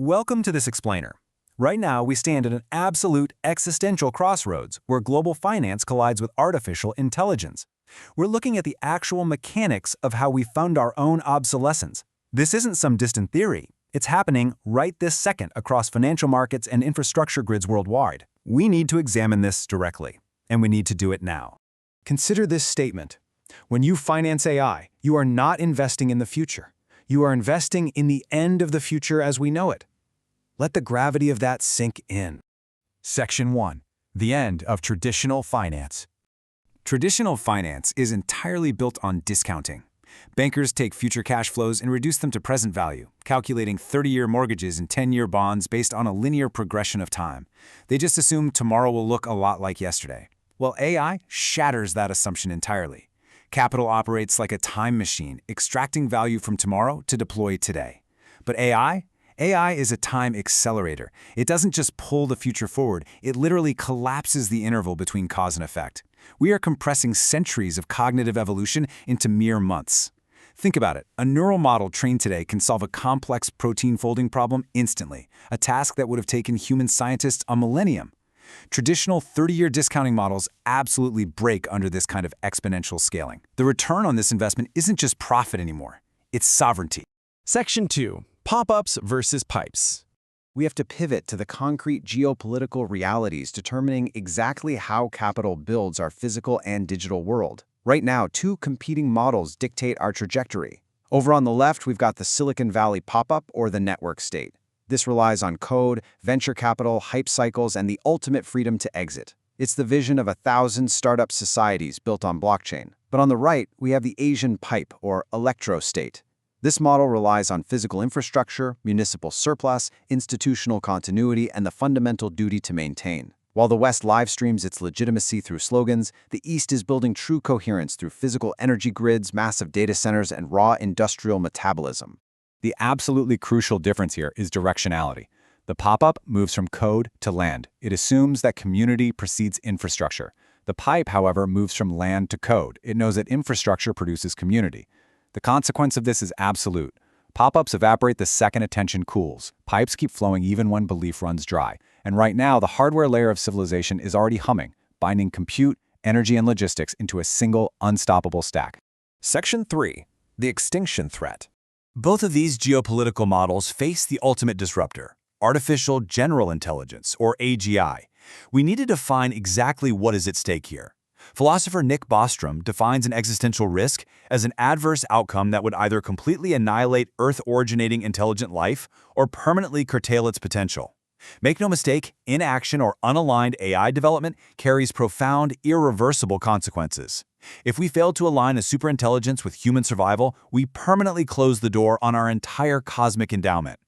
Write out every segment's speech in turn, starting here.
Welcome to this explainer. Right now, we stand at an absolute existential crossroads where global finance collides with artificial intelligence. We're looking at the actual mechanics of how we fund our own obsolescence. This isn't some distant theory. It's happening right this second across financial markets and infrastructure grids worldwide. We need to examine this directly, and we need to do it now. Consider this statement. When you finance AI, you are not investing in the future. You are investing in the end of the future as we know it. Let the gravity of that sink in. Section 1. The end of traditional finance. Traditional finance is entirely built on discounting. Bankers take future cash flows and reduce them to present value, calculating 30-year mortgages and 10-year bonds based on a linear progression of time. They just assume tomorrow will look a lot like yesterday. Well, AI shatters that assumption entirely. Capital operates like a time machine, extracting value from tomorrow to deploy today. But AI is a time accelerator. It doesn't just pull the future forward, it literally collapses the interval between cause and effect. We are compressing centuries of cognitive evolution into mere months. Think about it. A neural model trained today can solve a complex protein folding problem instantly, a task that would have taken human scientists a millennium. Traditional 30-year discounting models absolutely break under this kind of exponential scaling. The return on this investment isn't just profit anymore, it's sovereignty. Section 2. Pop-ups versus pipes. We have to pivot to the concrete geopolitical realities determining exactly how capital builds our physical and digital world. Right now, two competing models dictate our trajectory. Over on the left, we've got the Silicon Valley pop-up or the network state. This relies on code, venture capital, hype cycles, and the ultimate freedom to exit. It's the vision of 1,000 startup societies built on blockchain. But on the right, we have the Asian pipe or electro state. This model relies on physical infrastructure, municipal surplus, institutional continuity, and the fundamental duty to maintain. While the West live streams its legitimacy through slogans, the East is building true coherence through physical energy grids, massive data centers, and raw industrial metabolism. The absolutely crucial difference here is directionality. The pop-up moves from code to land. It assumes that community precedes infrastructure. The pipe, however, moves from land to code. It knows that infrastructure produces community. The consequence of this is absolute. Pop-ups evaporate the second attention cools. Pipes keep flowing even when belief runs dry. And right now, the hardware layer of civilization is already humming, binding compute, energy, and logistics into a single, unstoppable stack. Section 3. The extinction threat. Both of these geopolitical models face the ultimate disruptor, artificial general intelligence, or AGI. We need to define exactly what is at stake here. Philosopher Nick Bostrom defines an existential risk as an adverse outcome that would either completely annihilate Earth-originating intelligent life or permanently curtail its potential. Make no mistake, inaction or unaligned AI development carries profound, irreversible consequences. If we fail to align a superintelligence with human survival, we permanently close the door on our entire cosmic endowment.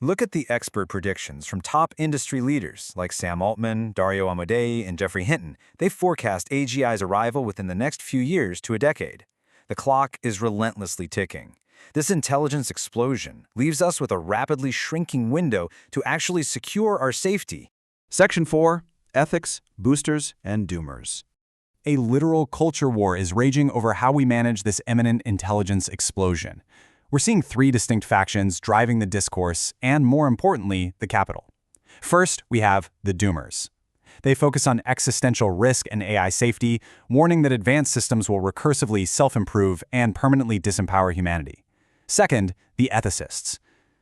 Look at the expert predictions from top industry leaders like Sam Altman, Dario Amodei, and Jeffrey Hinton. They forecast AGI's arrival within the next few years to a decade. The clock is relentlessly ticking. This intelligence explosion leaves us with a rapidly shrinking window to actually secure our safety. Section 4. Ethics, boosters, and doomers. A literal culture war is raging over how we manage this imminent intelligence explosion. We're seeing three distinct factions driving the discourse and, more importantly, the capital. First, we have the doomers. They focus on existential risk and AI safety, warning that advanced systems will recursively self-improve and permanently disempower humanity. Second, the ethicists.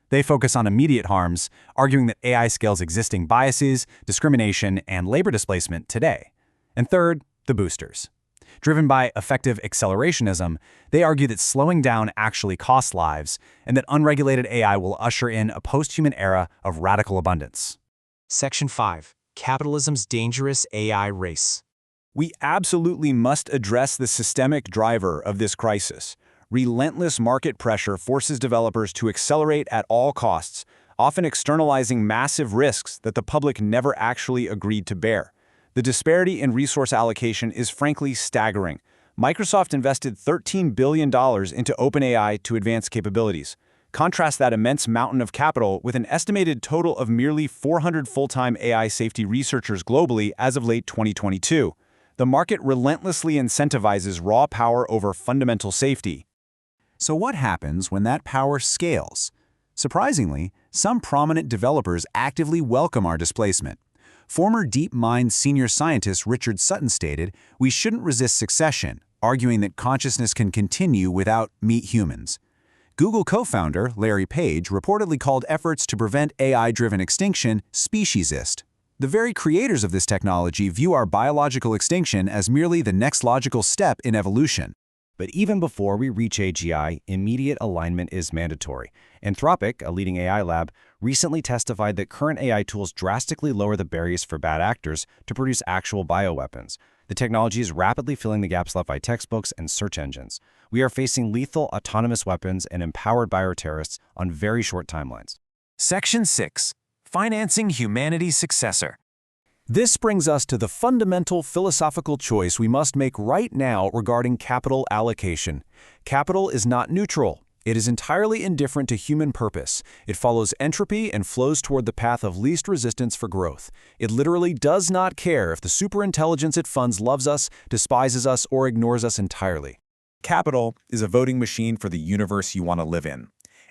They focus on immediate harms, arguing that AI scales existing biases, discrimination, and labor displacement today. And third, the boosters. Driven by effective accelerationism, they argue that slowing down actually costs lives and that unregulated AI will usher in a post-human era of radical abundance. Section 5. Capitalism's dangerous AI race. We absolutely must address the systemic driver of this crisis. Relentless market pressure forces developers to accelerate at all costs, often externalizing massive risks that the public never actually agreed to bear. The disparity in resource allocation is frankly staggering. Microsoft invested $13 billion into OpenAI to advance capabilities. Contrast that immense mountain of capital with an estimated total of merely 400 full-time AI safety researchers globally as of late 2022. The market relentlessly incentivizes raw power over fundamental safety. So what happens when that power scales? Surprisingly, some prominent developers actively welcome our displacement. Former DeepMind senior scientist Richard Sutton stated, "We shouldn't resist succession, arguing that consciousness can continue without meet humans." Google co-founder Larry Page reportedly called efforts to prevent AI-driven extinction speciesist. The very creators of this technology view our biological extinction as merely the next logical step in evolution. But even before we reach AGI, immediate alignment is mandatory. Anthropic, a leading AI lab, recently testified that current AI tools drastically lower the barriers for bad actors to produce actual bioweapons. The technology is rapidly filling the gaps left by textbooks and search engines. We are facing lethal autonomous weapons and empowered bioterrorists on very short timelines. Section 6. Financing Humanity's Successor. This brings us to the fundamental philosophical choice we must make right now regarding capital allocation. Capital is not neutral. It is entirely indifferent to human purpose. It follows entropy and flows toward the path of least resistance for growth. It literally does not care if the superintelligence it funds loves us, despises us, or ignores us entirely. Capital is a voting machine for the universe you want to live in.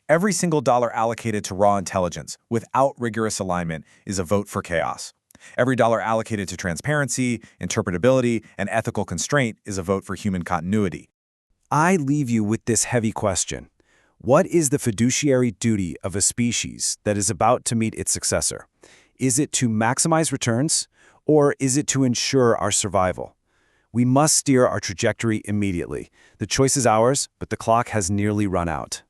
Every single dollar allocated to raw intelligence, without rigorous alignment, is a vote for chaos. Every dollar allocated to transparency, interpretability, and ethical constraint is a vote for human continuity. I leave you with this heavy question. What is the fiduciary duty of a species that is about to meet its successor? Is it to maximize returns, or is it to ensure our survival? We must steer our trajectory immediately. The choice is ours, but the clock has nearly run out.